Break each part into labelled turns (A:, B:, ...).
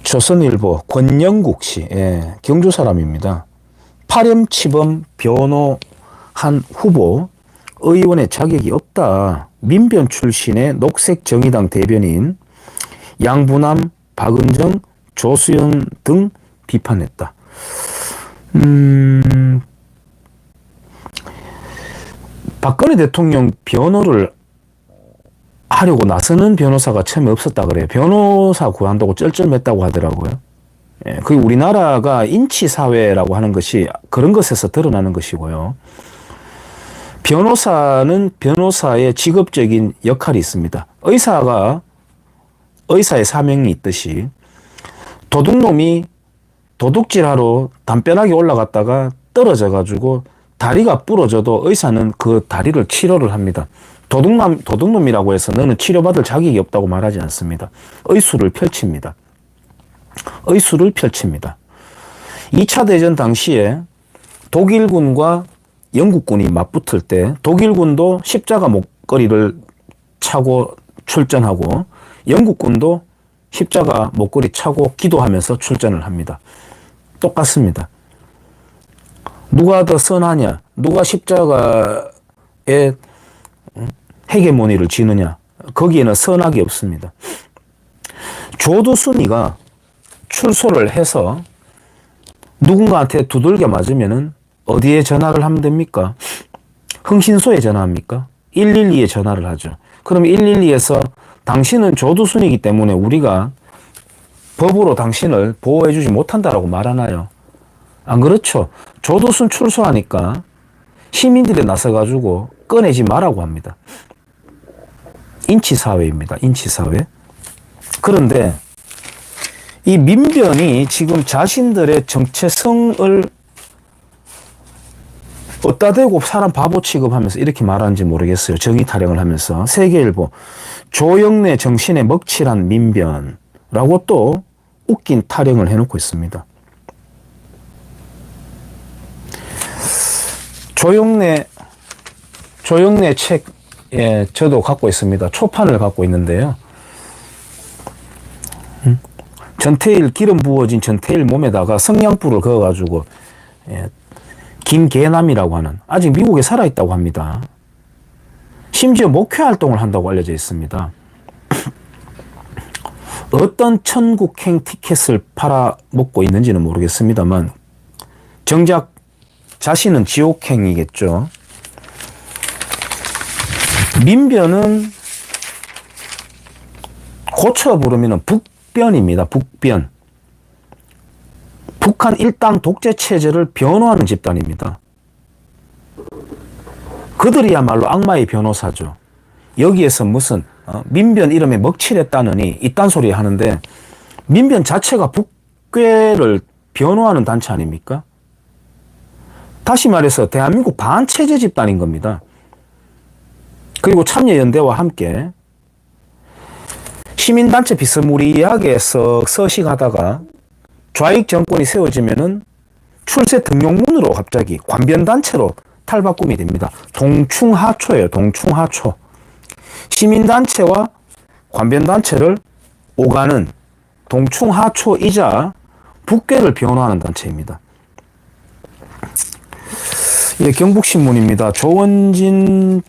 A: 조선일보 권영국 씨, 예, 경주 사람입니다. 파렴치범 변호한 후보 의원의 자격이 없다. 민변 출신의 녹색정의당 대변인 양부남, 박은정, 조수연 등 비판했다. 박근혜 대통령 변호를 하려고 나서는 변호사가 처음에 없었다 그래요. 변호사 구한다고 쩔쩔맸다고 하더라고요. 예, 그게 우리나라가 인치사회라고 하는 것이 그런 것에서 드러나는 것이고요. 변호사는 변호사의 직업적인 역할이 있습니다. 의사가 의사의 사명이 있듯이 도둑놈이 도둑질하러 담벼락에 올라갔다가 떨어져가지고 다리가 부러져도 의사는 그 다리를 치료를 합니다. 도둑놈이라고 해서 너는 치료받을 자격이 없다고 말하지 않습니다. 의술을 펼칩니다. 의술을 펼칩니다. 2차 대전 당시에 독일군과 영국군이 맞붙을 때 독일군도 십자가 목걸이를 차고 출전하고 영국군도 십자가 목걸이 차고 기도하면서 출전을 합니다. 똑같습니다. 누가 더 선하냐, 누가 십자가에 헤게모니를 쥐느냐, 거기에는 선악이 없습니다. 조두순이가 출소를 해서 누군가한테 두들겨 맞으면은 어디에 전화를 하면 됩니까? 흥신소에 전화합니까? 112에 전화를 하죠. 그럼 112에서 당신은 조두순이기 때문에 우리가 법으로 당신을 보호해주지 못한다라고 말하나요? 안 그렇죠. 조두순 출소하니까 시민들이 나서가지고 꺼내지 말라고 합니다. 인치사회입니다. 인치사회. 그런데 이 민변이 지금 자신들의 정체성을 어디다 대고 사람 바보 취급하면서 이렇게 말하는지 모르겠어요. 정의 타령을 하면서. 세계일보 조영래 정신에 먹칠한 민변라고 또 웃긴 타령을 해놓고 있습니다. 조영래 책, 예, 저도 갖고 있습니다. 초판을 갖고 있는데요. 전태일, 기름 부어진 전태일 몸에다가 성냥불을 그어가지고, 예, 김계남이라고 하는, 아직 미국에 살아있다고 합니다. 심지어 목회 활동을 한다고 알려져 있습니다. 어떤 천국행 티켓을 팔아먹고 있는지는 모르겠습니다만, 정작 자신은 지옥행이겠죠. 민변은 고쳐 부르면 북변입니다. 북변. 북한 일당 독재 체제를 변호하는 집단입니다. 그들이야말로 악마의 변호사죠. 여기에서 무슨 민변 이름에 먹칠했다느니 이딴 소리 하는데 민변 자체가 북괴를 변호하는 단체 아닙니까? 다시 말해서 대한민국 반체제 집단인 겁니다. 그리고 참여연대와 함께 시민단체 비스무리하게 서식하다가 좌익 정권이 세워지면은 출세 등용문으로 갑자기 관변단체로 탈바꿈이 됩니다. 동충하초예요. 동충하초. 시민단체와 관변단체를 오가는 동충하초이자 북괴를 변호하는 단체입니다. 예, 경북신문입니다. 조원진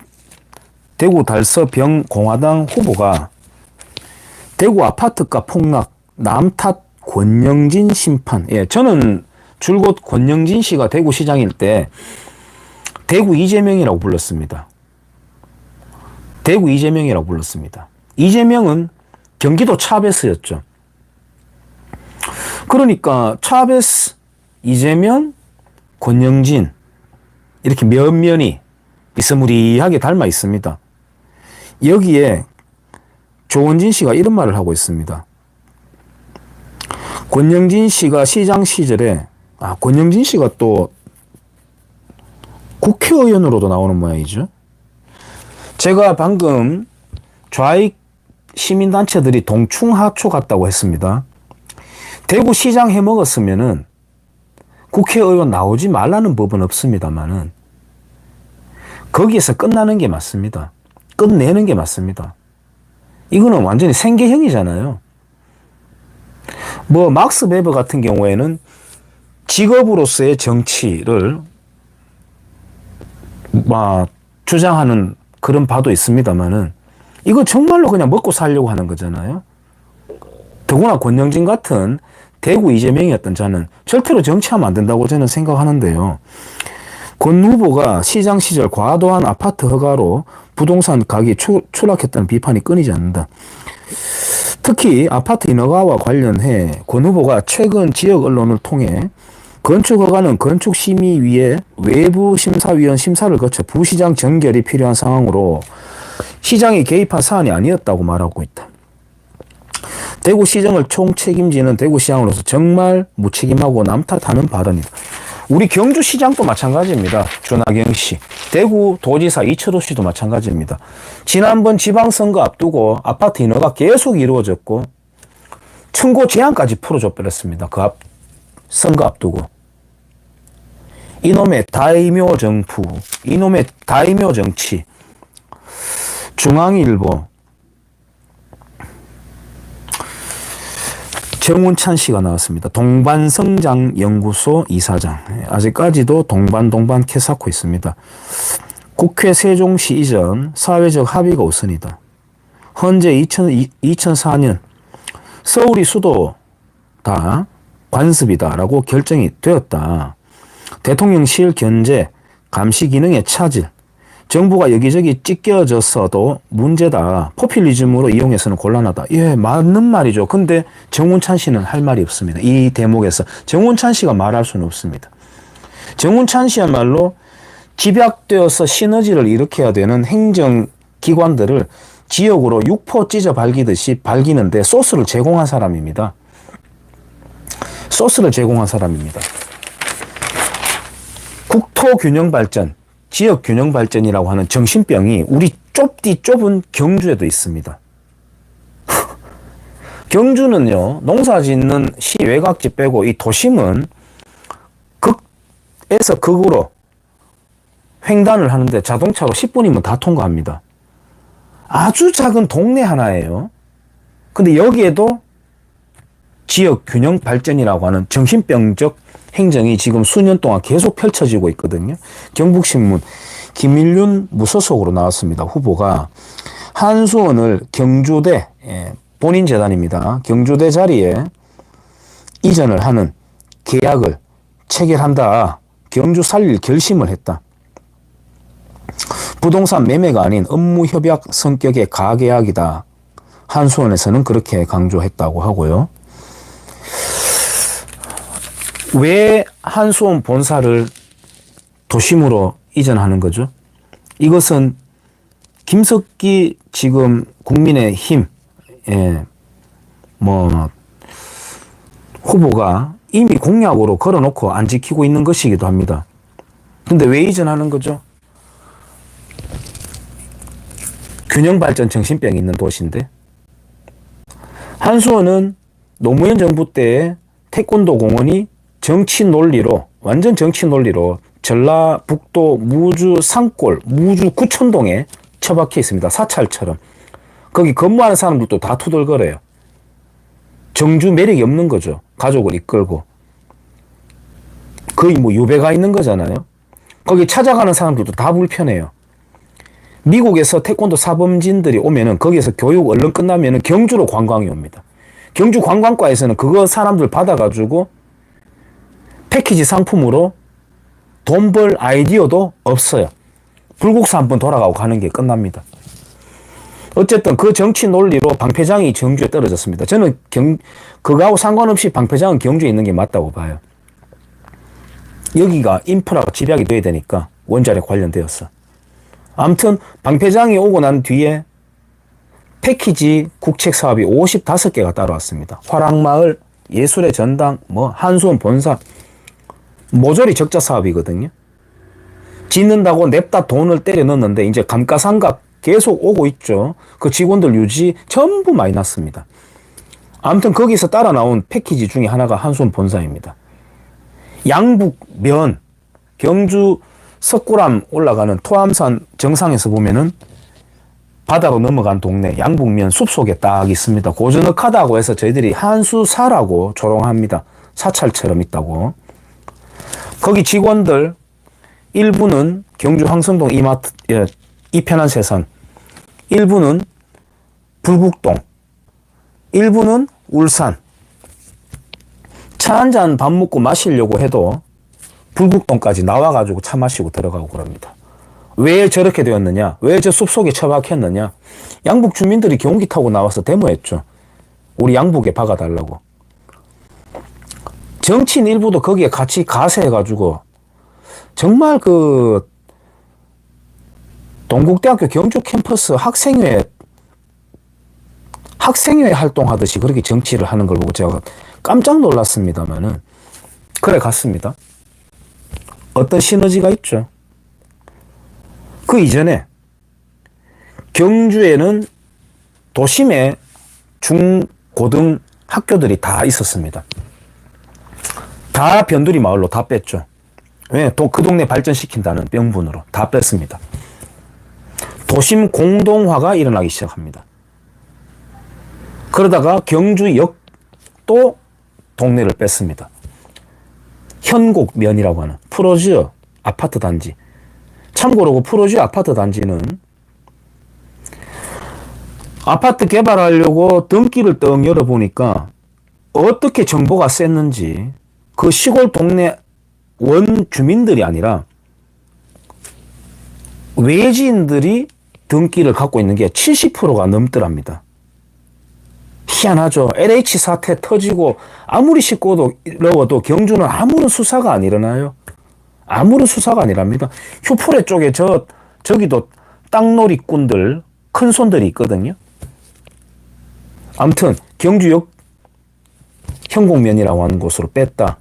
A: 대구 달서병 공화당 후보가 대구 아파트가 폭락, 남탓 권영진 심판. 예, 저는 줄곧 권영진 씨가 대구시장일 때 대구 이재명이라고 불렀습니다. 대구 이재명이라고 불렀습니다. 이재명은 경기도 차베스였죠. 그러니까 차베스, 이재명, 권영진 이렇게 면면이 비스무리하게 닮아 있습니다. 여기에 조원진 씨가 이런 말을 하고 있습니다. 권영진 씨가 시장 시절에, 권영진 씨가 또 국회의원으로도 나오는 모양이죠. 제가 방금 좌익 시민단체들이 동충하초 같다고 했습니다. 대구 시장 해먹었으면은 국회의원 나오지 말라는 법은 없습니다만은 거기에서 끝나는 게 맞습니다. 끝내는 게 맞습니다. 이거는 완전히 생계형이잖아요. 뭐 막스 베버 같은 경우에는 직업으로서의 정치를 주장하는 그런 바도 있습니다만은 이거 정말로 그냥 먹고 살려고 하는 거잖아요. 더구나 권영진 같은 대구 이재명이었던 자는 절대로 정치하면 안 된다고 저는 생각하는데요. 권 후보가 시장 시절 과도한 아파트 허가로 부동산 가격이 추락했다는 비판이 끊이지 않는다. 특히 아파트 인허가와 관련해 권 후보가 최근 지역 언론을 통해 건축허가는 건축심의위의 외부 심사위원 심사를 거쳐 부시장 전결이 필요한 상황으로 시장이 개입한 사안이 아니었다고 말하고 있다. 대구시정을 총책임지는 대구시장으로서 정말 무책임하고 남탓하는 발언이다. 우리 경주시장도 마찬가지입니다. 준하경 씨. 대구도지사 이철호 씨도 마찬가지입니다. 지난번 지방선거 앞두고 아파트 인허가 계속 이루어졌고 청구 제한까지 풀어줘 버렸습니다. 선거 앞두고. 이놈의 다이묘 정부, 이놈의 다이묘 정치. 중앙일보 정운찬 씨가 나왔습니다. 동반성장연구소 이사장. 아직까지도 동반 캐사코 있습니다. 국회 세종시 이전 사회적 합의가 우선이다. 현재 2004년 서울이 수도다, 관습이다라고 결정이 되었다. 대통령실 견제, 감시 기능의 차질, 정부가 여기저기 찢겨졌어도 문제다. 포퓰리즘으로 이용해서는 곤란하다. 예, 맞는 말이죠. 근데 정운찬 씨는 할 말이 없습니다. 이 대목에서 정운찬 씨가 말할 수는 없습니다. 정운찬 씨야말로 집약되어서 시너지를 일으켜야 되는 행정기관들을 지역으로 육포 찢어 발기듯이 발기는데 소스를 제공한 사람입니다. 소스를 제공한 사람입니다. 국토균형발전, 지역균형발전이라고 하는 정신병이 우리 좁은 경주에도 있습니다. 경주는요, 농사 짓는 시 외곽지 빼고 이 도심은 극에서 극으로 횡단을 하는데 자동차로 10분이면 다 통과합니다. 아주 작은 동네 하나예요. 근데 여기에도 지역균형발전이라고 하는 정신병적 행정이 지금 수년 동안 계속 펼쳐지고 있거든요. 경북신문 김일륜 무소속으로 나왔습니다. 후보가 한수원을 경주대, 본인 재단입니다. 경주대 자리에 이전을 하는 계약을 체결한다. 경주 살릴 결심을 했다. 부동산 매매가 아닌 업무 협약 성격의 가계약이다. 한수원에서는 그렇게 강조했다고 하고요. 왜 한수원 본사를 도심으로 이전하는 거죠? 이것은 김석기 지금 국민의힘 후보가 이미 공약으로 걸어놓고 안 지키고 있는 것이기도 합니다. 근데 왜 이전하는 거죠? 균형발전 정신병이 있는 도시인데, 한수원은 노무현 정부 때에 태권도 공원이 정치 논리로, 완전 정치 논리로 전라북도 무주 산골, 무주 구촌동에 처박혀 있습니다. 사찰처럼. 거기 근무하는 사람들도 다 투덜거려요. 정주 매력이 없는 거죠. 가족을 이끌고. 거의 유배가 있는 거잖아요. 거기 찾아가는 사람들도 다 불편해요. 미국에서 태권도 사범진들이 오면은 거기에서 교육 얼른 끝나면은 경주로 관광이 옵니다. 경주 관광과에서는 그거 사람들 받아가지고 패키지 상품으로 돈 벌 아이디어도 없어요. 불국사 한번 돌아가고 가는 게 끝납니다. 어쨌든 그 정치 논리로 방패장이 경주에 떨어졌습니다. 저는 그거하고 상관없이 방패장은 경주에 있는 게 맞다고 봐요. 여기가 인프라가 집약이 돼야 되니까 원자력 관련되었어. 아무튼 방패장이 오고 난 뒤에 패키지 국책 사업이 55개가 따라왔습니다. 화랑마을, 예술의 전당, 한수원 본사, 모조리 적자 사업이거든요. 짓는다고 냅다 돈을 때려 넣었는데 이제 감가상각 계속 오고 있죠. 그 직원들 유지 전부 마이너스입니다. 아무튼 거기서 따라 나온 패키지 중에 하나가 한수원 본사입니다. 양북면, 경주 석굴암 올라가는 토암산 정상에서 보면은 바다로 넘어간 동네 양북면 숲속에 딱 있습니다. 고즈넉하다고 해서 저희들이 한수사라고 조롱합니다. 사찰처럼 있다고. 거기 직원들 일부는 경주 황성동 이마트, 이편한세선, 일부는 불국동, 일부는 울산. 차 한 잔 밥 먹고 마시려고 해도 불국동까지 나와가지고 차 마시고 들어가고 그럽니다. 왜 저렇게 되었느냐? 왜 저 숲속에 처박혔느냐? 양북 주민들이 경운기 타고 나와서 데모했죠. 우리 양북에 박아달라고. 정치인 일부도 거기에 같이 가세해가지고 정말 그 동국대학교 경주 캠퍼스 학생회 활동하듯이 그렇게 정치를 하는 걸 보고 제가 깜짝 놀랐습니다만은 그래 갔습니다. 어떤 시너지가 있죠. 그 이전에 경주에는 도심에 중, 고등 학교들이 다 있었습니다. 다 변두리 마을로 다 뺐죠. 왜? 그 동네 발전시킨다는 명분으로 다 뺐습니다. 도심 공동화가 일어나기 시작합니다. 그러다가 경주역도 동네를 뺐습니다. 현곡면이라고 하는 프로지어 아파트 단지. 참고로 그 프로지어 아파트 단지는 아파트 개발하려고 등기를 떡 열어보니까 어떻게 정보가 셌는지 그 시골 동네 원 주민들이 아니라 외지인들이 등기를 갖고 있는 게 70%가 넘더랍니다. 희한하죠. LH 사태 터지고 아무리 씻고도 넣어도 경주는 아무런 수사가 안 일어나요. 아무런 수사가 아니랍니다. 휴포레 쪽에 저기도 땅놀이꾼들, 큰 손들이 있거든요. 아무튼 경주역 현곡면이라고 하는 곳으로 뺐다.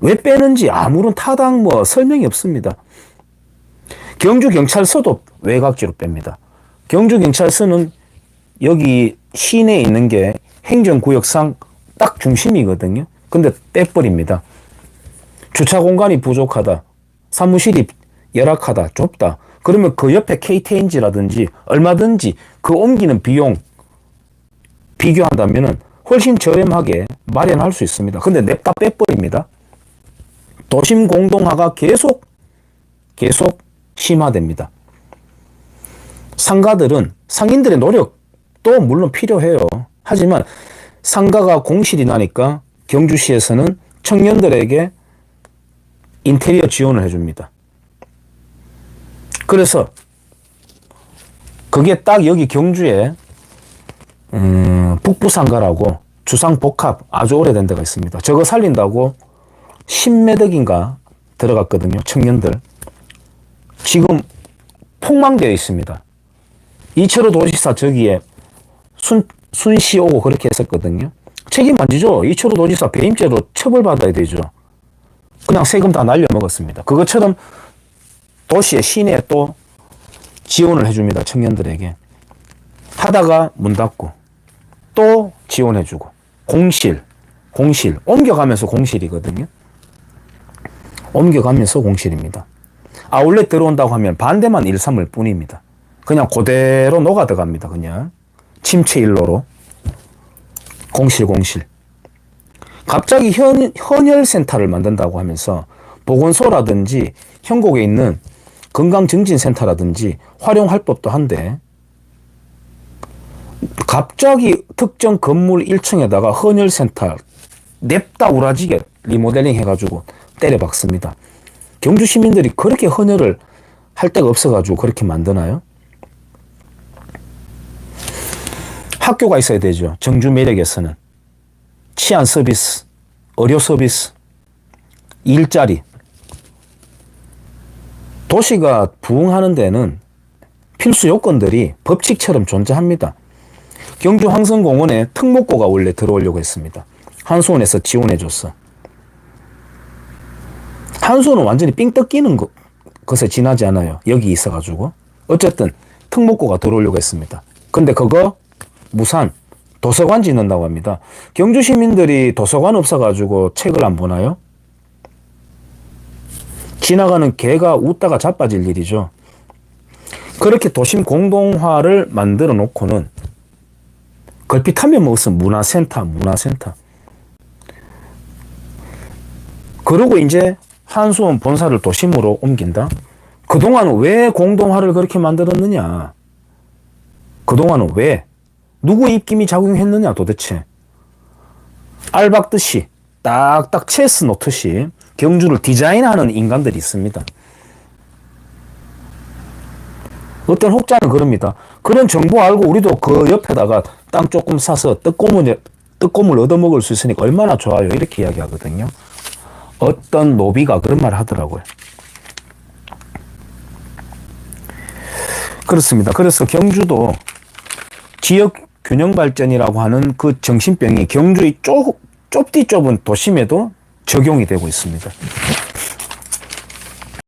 A: 왜 빼는지 아무런 타당 설명이 없습니다. 경주경찰서도 외곽지로 뺍니다. 경주경찰서는 여기 시내에 있는 게 행정구역상 딱 중심이거든요. 근데 빼버립니다. 주차 공간이 부족하다. 사무실이 열악하다. 좁다. 그러면 그 옆에 KTNG라든지 얼마든지 그 옮기는 비용 비교한다면은 훨씬 저렴하게 마련할 수 있습니다. 근데 냅다 빼버립니다. 도심 공동화가 계속 심화됩니다. 상가들은 상인들의 노력도 물론 필요해요. 하지만 상가가 공실이 나니까 경주시에서는 청년들에게 인테리어 지원을 해줍니다. 그래서 그게 딱 여기 경주에 북부상가라고 주상복합 아주 오래된 데가 있습니다. 저거 살린다고 10매덕인가 들어갔거든요. 청년들. 지금 폭망되어 있습니다. 이철호 도지사 저기에 순시 오고 그렇게 했었거든요. 책임 안 지죠. 이철호 도지사 배임죄로 처벌받아야 되죠. 그냥 세금 다 날려먹었습니다. 그것처럼 도시의 시내에 또 지원을 해줍니다. 청년들에게. 하다가 문 닫고 또 지원해주고 공실 옮겨가면서 공실이거든요. 옮겨가면서 공실입니다. 아울렛 들어온다고 하면 반대만 일삼을 뿐입니다. 그냥 그대로 녹아들어갑니다. 그냥 침체 일로로 공실. 갑자기 헌혈센터를 만든다고 하면서 보건소라든지 현곡에 있는 건강증진센터라든지 활용할 법도 한데 갑자기 특정 건물 1층에다가 헌혈센터 냅다 우라지게 리모델링 해가지고 때려박습니다. 경주 시민들이 그렇게 헌혈을 할 데가 없어가지고 그렇게 만드나요? 학교가 있어야 되죠. 정주 매력에서는. 치안 서비스, 의료 서비스, 일자리. 도시가 부흥하는 데는 필수 요건들이 법칙처럼 존재합니다. 경주 황성공원에 특목고가 원래 들어오려고 했습니다. 한수원에서 지원해줬어. 한수원은 완전히 삥 뜯기는 것에 지나지 않아요. 여기 있어가지고. 어쨌든 특목고가 들어오려고 했습니다. 근데 그거 무산 도서관 짓는다고 합니다. 경주 시민들이 도서관 없어가지고 책을 안 보나요? 지나가는 개가 웃다가 자빠질 일이죠. 그렇게 도심 공동화를 만들어 놓고는 걸핏하면 무슨 문화센터. 그러고 이제 한수원 본사를 도심으로 옮긴다? 그동안은 왜 공동화를 그렇게 만들었느냐? 그동안은 왜? 누구 입김이 작용했느냐 도대체? 알박듯이 딱딱 체스 놓듯이 경주를 디자인하는 인간들이 있습니다. 어떤 혹자는 그럽니다. 그런 정보 알고 우리도 그 옆에다가 땅 조금 사서 떡고물 얻어먹을 수 있으니까 얼마나 좋아요. 이렇게 이야기하거든요. 어떤 노비가 그런 말을 하더라고요. 그렇습니다. 그래서 경주도 지역 균형 발전이라고 하는 그 정신병이 경주의 좁디 좁은 도심에도 적용이 되고 있습니다.